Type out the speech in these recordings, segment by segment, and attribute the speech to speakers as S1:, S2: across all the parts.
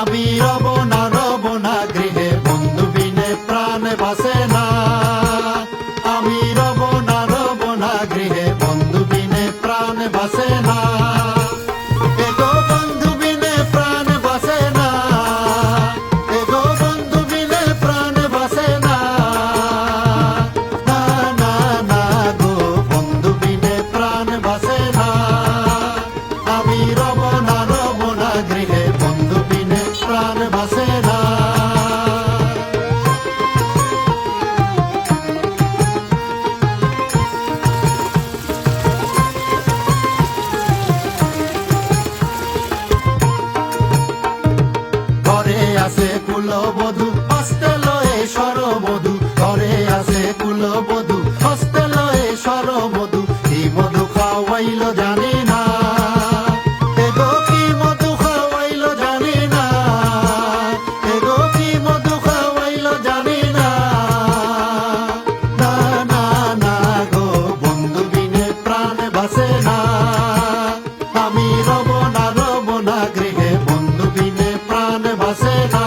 S1: আমি রব না গৃহে, বন্ধু বিনে প্রাণ বাসে না। আমি রব না গৃহে, বন্ধু বিনে প্রাণ বাসে না। এগো বন্ধু বিনে প্রাণ বাসে না, এগো বন্ধু বিনে প্রাণ বাসে না। না না না গো, বন্ধু বিনে প্রাণ বাসে না। আমি রব না গৃহে, বন্ধু বিনে প্রাণ বাসে না। ঘরে আছে কুলবধূ, হস্তে লয়ে সরবধূ। ঘরে আছে কুলবধূ, হস্তে লয়ে সরবধূ। কি মধু খাওয়াইলো জানি না, এগো কি মধু খাওয়াইলো জানি না, এগো কি মধু খাওয়াইলো জানি না। না না না গো, বন্ধু বিনে প্রাণ বাসে না। আমি রব না গৃহে, বন্ধু বিনে প্রাণ বাসে না।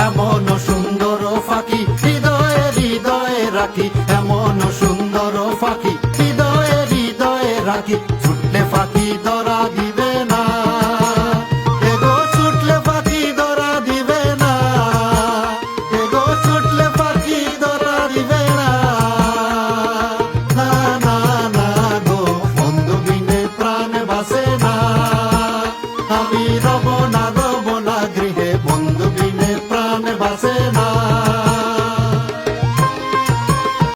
S1: এমন সুন্দর ফাঁকি হৃদয়ে হৃদয়ে রাখি, এমন সুন্দর ফাঁকি হৃদয়ে হৃদয়ে রাখি। ছুটলে ফাঁকি ধরা দিবে না, এগো ছুটলে ফাঁকি ধরা দিবে না, এগো ছুটলে ফাঁকি ধরা দিবে না। না না না গো, বন্ধু বিনে প্রাণ বাসে না। আমি রব না গৃহে, বন্ধু বিনে প্রাণ বাসে না।